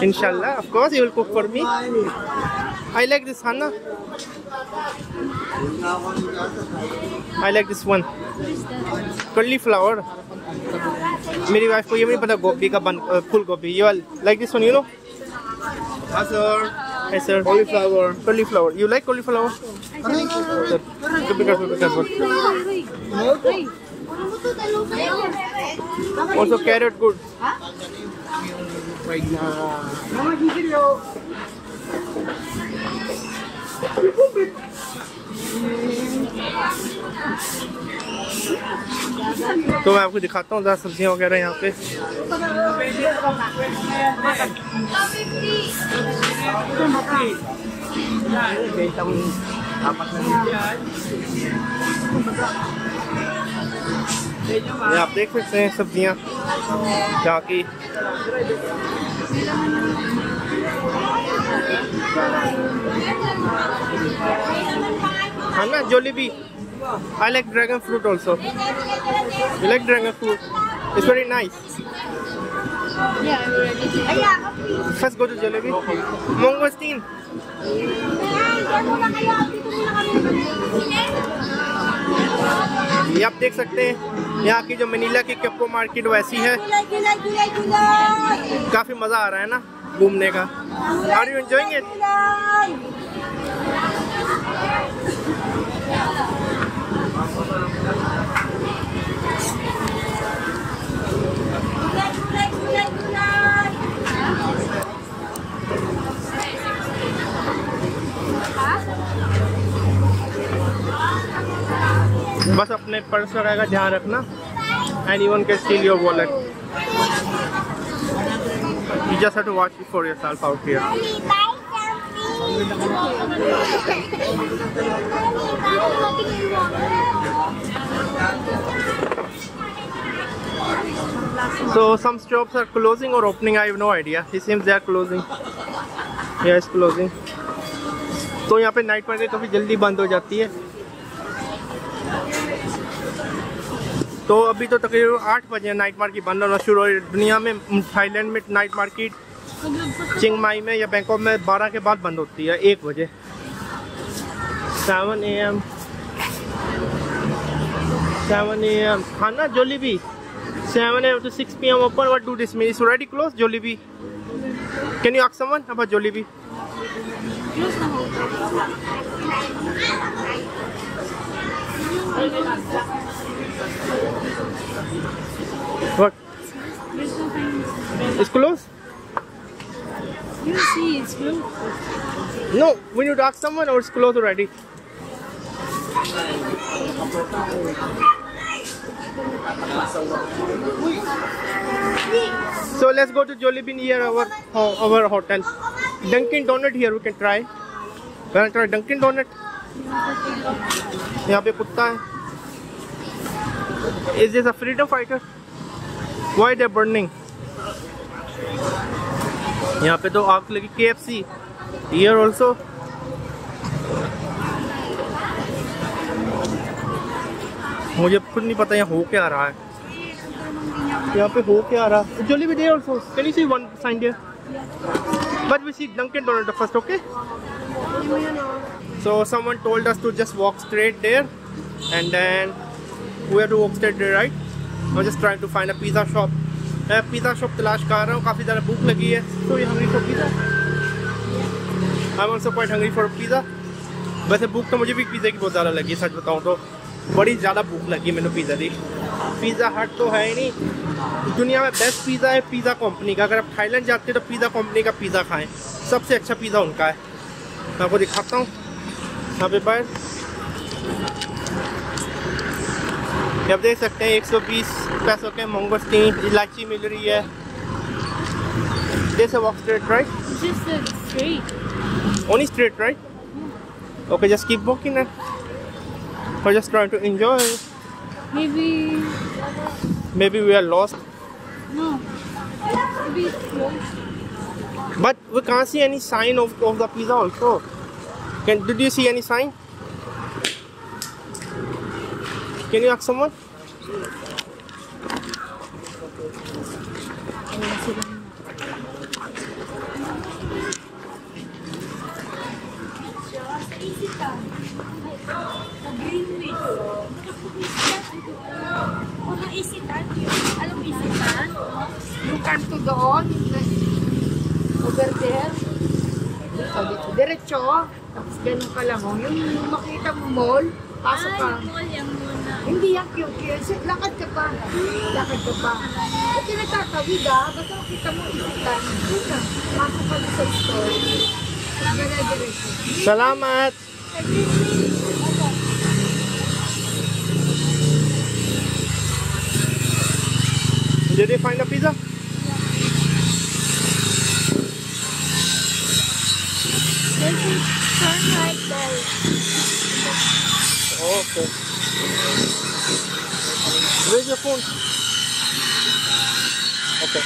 Inshallah, of course you will cook for me. I like this Hannah. I like this one. Cauliflower. मेरी wife को ये नहीं पता गोभी का फूल गोभी. You like this one, you know? Yes, sir. Yes, sir. Cauliflower. Cauliflower. You like cauliflower? Also carrot good. तो मैं आपको दिखाता हूँ ज़रा सब्जियाँ वगैरह यहाँ पे. ये आप देख सकते हैं सब्जियाँ यहाँ की. Hannah, Jollibee. I like dragon fruit also. You like dragon fruit? It's very nice. Yeah, I'm ready. First go to Jollibee. Mangosteen. ये आप देख सकते हैं यहाँ की जो मनीला की कैप्को मार्केट वैसी है. काफी मजा आ रहा है ना घूमने का. Are you enjoying it? बस अपने पर्स वगैरह का ध्यान रखना. Anyone can steal your wallet. You just have to watch it for yourself out here. So some shops are closing or opening. I have no idea. It seems they are closing. Yeah, it's closing. तो यहाँ पे night market काफ़ी जल्दी बंद हो जाती है. तो अभी तो तकरीबन 8 बजे नाइट मार्केट बंद होना शुरू हो. दुनिया में थाईलैंड में नाइट मार्केट चिंग माई में या बैंकॉक में 12 के बाद बंद होती है 1 बजे. 7 AM. हाँ ना Jollibee. 7 AM to 6 PM open. What do this mean? It's already closed, Jollibee. Can you ask someone about Jollibee? What? It's closed? You see, it's closed. No, we need to ask someone or it's closed already. So let's go to Jollibee near our hotel. Dunkin' Donut here we can try. Wanna try Dunkin' Donut? यहाँ पे कुत्ता है. Is this a freedom fighter? Why they're burning? यहाँ पे तो आग लगी. KFC here also. मुझे खुद नहीं पता यहाँ हो क्या रहा है. यहाँ पे हो क्या रहा है. Jollibee there also. Can you see one sign there? But we see Dunkin' Donut first, okay? So someone told us to just walk straight there, and then we have to walk straight there, right? I'm just trying to find a pizza shop. मैं pizza shop तलाश कर रहा हूँ. काफ़ी ज़्यादा भूख लगी है. So you hungry for pizza? I'm also quite hungry for pizza. वैसे भूख तो मुझे भी पिज़्ज़ा की बहुत ज़्यादा लगी है. सच बताऊँ तो बड़ी ज़्यादा भूख लगी मैंने पिज़्ज़ा की. पिज़्ज़ा हट तो है ही नहीं. दुनिया में बेस्ट पिज़्ज़ा है पिज़्ज़ा कंपनी का. अगर आप थाईलैंड जाते हो तो पिज़्ज़ा कंपनी का पिज़्ज़ा खाएं. सबसे अच्छा पिज़्ज़ा उनका है. मैं आपको दिखाता हूँ यहाँ पे बाहर. आप देख सकते हैं 120 पैसों के मैंगोस्टीन इलायची मिल रही है. This a walk straight, right? Just straight. Only straight, right? Okay, just keep walking then. We're just trying to enjoy. Maybe we are lost. No. Maybe it's closed. But we can't see any sign of the pizza also. Did you see any sign? Can you ask someone? Ayun sila. Mga isitan. Alam mo isitan? Yung kanto doon. Over there. So, dito. Diretso. Tapos ganun ka lang. Yung makita mo mall. Pasok ka. Yung muna. Hindi yan cute. Lakad ka pa. Lakad ka pa. At yung nagtatawid basta makita mo isitan. Yun na. Pasok ka sa store. Ganun diretso. Salamat. Did you find a pizza? This is turn right there. Okay. Where's your phone? Okay.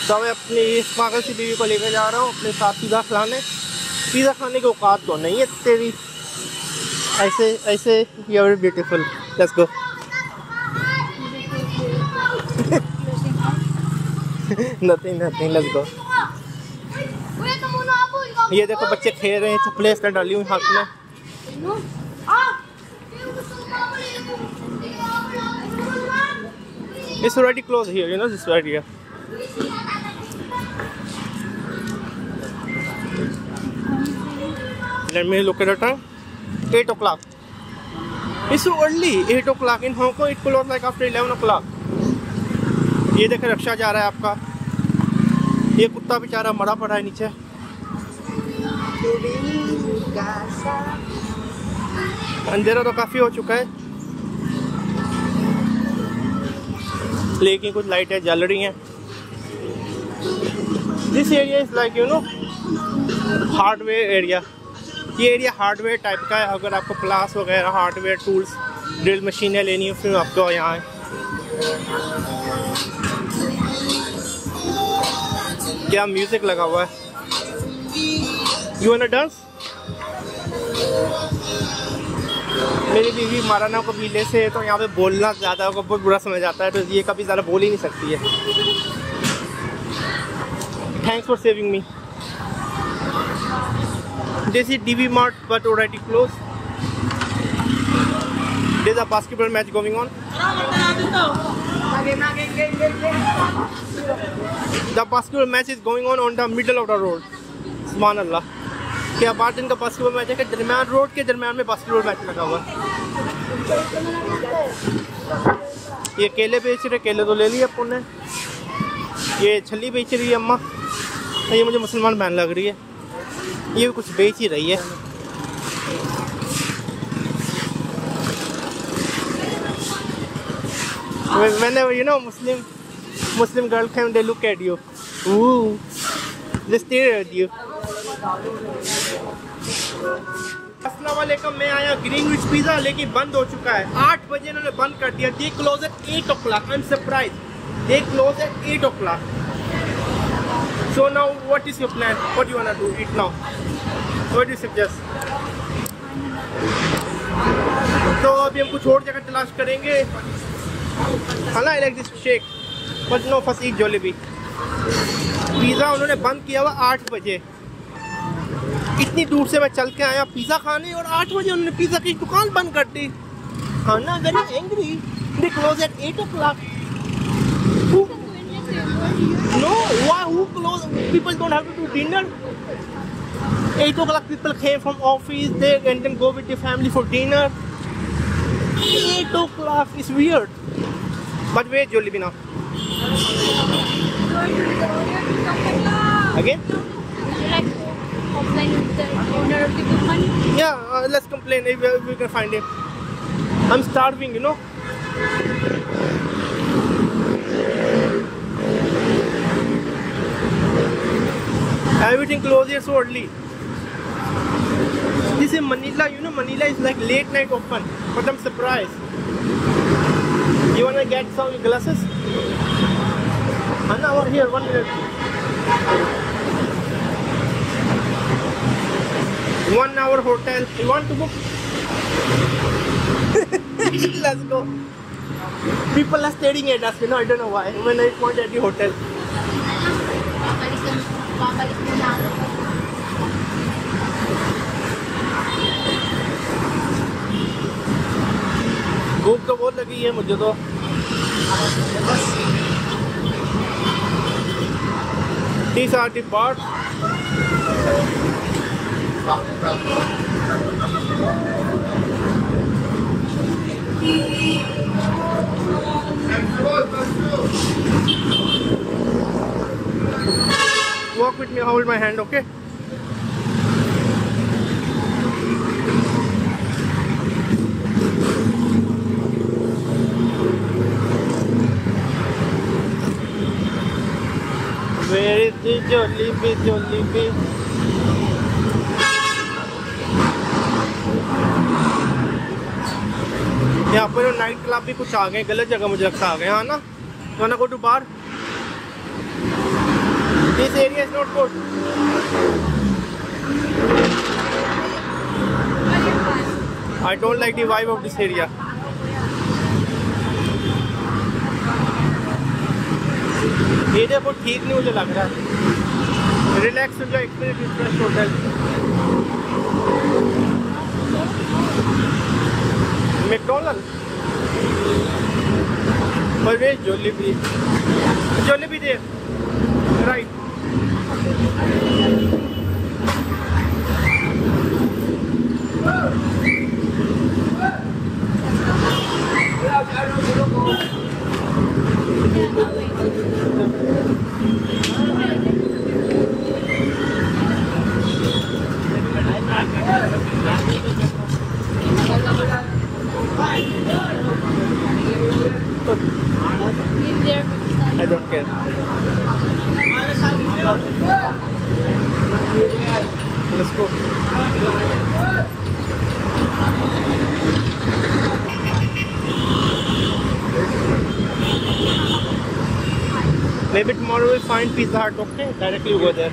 तो मैं अपनी इस पागल सी बीवी को लेकर जा रहा हूँ अपने साथ पिज़्ज़ा खिलाने। पिज़्ज़ा खाने की औकात तो नहीं है तेरी। ऐसे ऐसे you're beautiful. Let's go. Nothing. Let's go. ये देखो बच्चे खेल रहे हैं, चप्पलें इसने डाली हुई हाथ में। It's already closed here, you know this right here. Let me look at the time. 8 o'clock. It's so early. 8 o'clock in Hong Kong. It closes like after 11 o'clock. ये देखे रक्षा जा रहा है आपका। ये कुत्ता बेचारा मरा पड़ा है नीचे। अंधेरा तो काफी हो चुका है, लेकिन कुछ लाइटें जल रही हैं। This area is like you know hardware area. ये एरिया हार्डवेयर टाइप का है। अगर आपको प्लास वगैरह हार्डवेयर टूल्स ड्रिल मशीनें लेनी हो फिर आपको यहाँ है। क्या म्यूजिक लगा हुआ है। You वांना dance? मेरी बीवी माराना कबीले से है तो यहाँ पे बोलना ज़्यादा को बहुत बुरा समझ आता है, तो ये कभी ज़्यादा बोल ही नहीं सकती है। Thanks for saving me. This is DB Mart but already closed. There's a basketball match going on. The basketball match is going on the middle of the road. सुभान अल्लाह। क्या बात, इनका बास्केटबॉल मैच है कि दरमियान रोड के दरमियान में बास्केटबॉल मैच लगा हुआ है। ये केले बेच रहे, केले तो ले लिए अपन ने। ये छली बेच रही है अम्मा। ये मुझे मुसलमान बहन लग रही है, ये भी कुछ बेच ही रही है। Whenever you know Muslim girl come, they look at you. Ooh, they stare at you. अस्सलाम वालेकुम। मैं आया ग्रीनविच पिज़्ज़ा, लेकिन बंद हो चुका है। 8 बजे इन्होंने बंद कर दिया। They close at 8 o'clock. I'm surprised. They close at 8 o'clock. So now, what is your plan? What do you wanna do? Eat now. What do you suggest? तो अभी हम कुछ और जगह तलाश करेंगे। हाँ, I like this shake, but no, first eat Jollibee. Pizza उन्होंने बंद किया हुआ 8 बजे। इतनी दूर से मैं चल के आया पिज़्ज़ा खाने और 8 बजे उन्होंने पिज़्ज़ा की दुकान बंद कर दी। हाँ ना, very angry. They close at 8 o'clock. No, why? Who close? People don't have to do dinner. 8 o'clock people came from office, they and then go with their family for dinner. 8 o'clock is weird. But where's Jollibee now? Again? Like, complain with the owner of the company? Yeah, let's complain if we can find him. I'm starving, you know. Everything closed here so early. This is Manila, you know, Manila is like late night open, but I'm surprised. You wanna get some glasses? Anna, over here, 1 minute. 1 hour hotel. You want to book? Let's go. People are staring at us, you know, I don't know why. When I point at the hotel. भूख तो बहुत लगी है मुझे तो. These are the birds. Walk with me, hold my hand, okay? Where is the Jollibee, Jollibee? यहाँ पर night club भी कुछ आ गए, गलत जगह मुझे लगता आ गए, हाँ ना? Wanna go to bar? This area is not good. I don't like the vibe of this area. ये देखो ठीक नहीं मुझे लग रहा है. रिलैक्स हो जाओ, एक्सपीरियंस फ्रेश होटल. मैकडॉनल्ड. और वे Jollibee. Jollibee there. Right. I don't care. Let's go. Maybe tomorrow we'll find Pizza Hut, okay? Directly go there.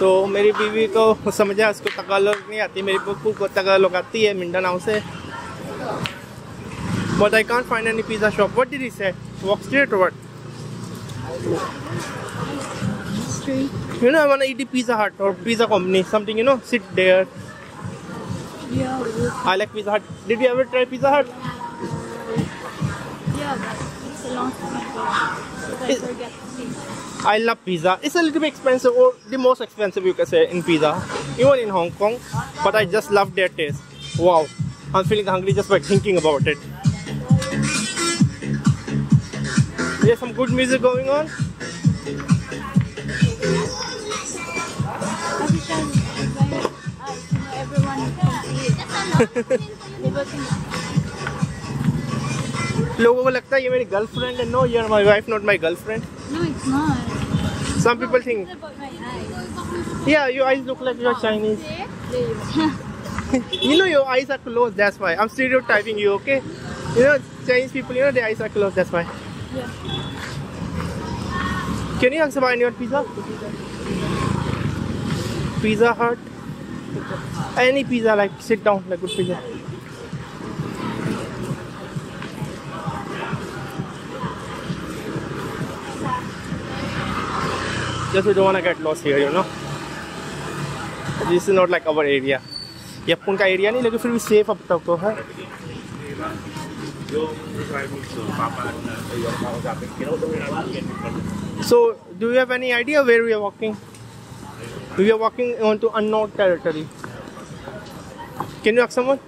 तो मेरी बीवी को समझा, उसको तगालोग नहीं आती, मेरी बच्चू को तगालोग आती है मिंडानाओ से. But I can't find any pizza shop. What did he say? Walk straight or what? Street. You know, I want to eat the Pizza Hut or Pizza Company, something, you know, sit there. Yeah. I like Pizza Hut. Did you ever try Pizza Hut? Yeah, but it's a long time ago. So I forget to see. I love pizza. It's a little bit expensive, or the most expensive you can say in pizza, even in Hong Kong. But I just love their taste. Wow, I'm feeling hungry just by thinking about it. There's some good music going on. Every time I buy ice, everyone can see it. People can. लोगों को लगता है ये मेरी girlfriend है. No, you're my wife, not my girlfriend. No, it's not. Some people think, It's about my eyes. yeah, your eyes look like you're Chinese. There you go. You know your eyes are closed, that's why. I'm stereotyping you, okay? You know, Chinese people, you know their eyes are closed, that's why. Yeah. Can you answer your pizza? Pizza Hut? Any pizza, like sit down, like good pizza. Just we don't want to get lost here, you know. This is not like our area. ये अपन का area नहीं, लेकिन फिर भी safe अब तक तो है. So, do you have any idea where we are walking? We are walking onto unknown territory. Can you ask someone?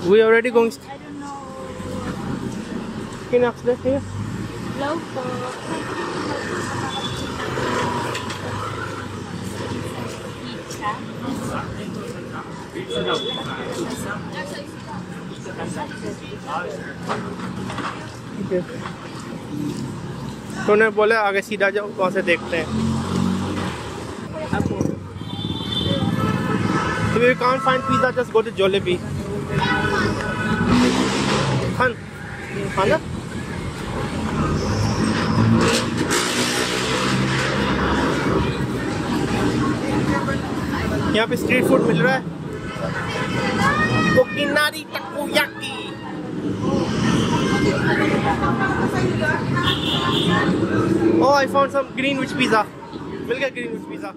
We already going. I don't know. Can you access here? Hello po. Okay. तो उन्होंने बोला आगे सीधा जाओ, वहाँ से देखते हैं. If you can't find pizza, just go to Jollibee. Khan खाना. यहाँ पे स्ट्रीट फूड मिल रहा है. ओकिनारी takoyaki. Oh, I found some Greenwich pizza. मिल गया Greenwich pizza.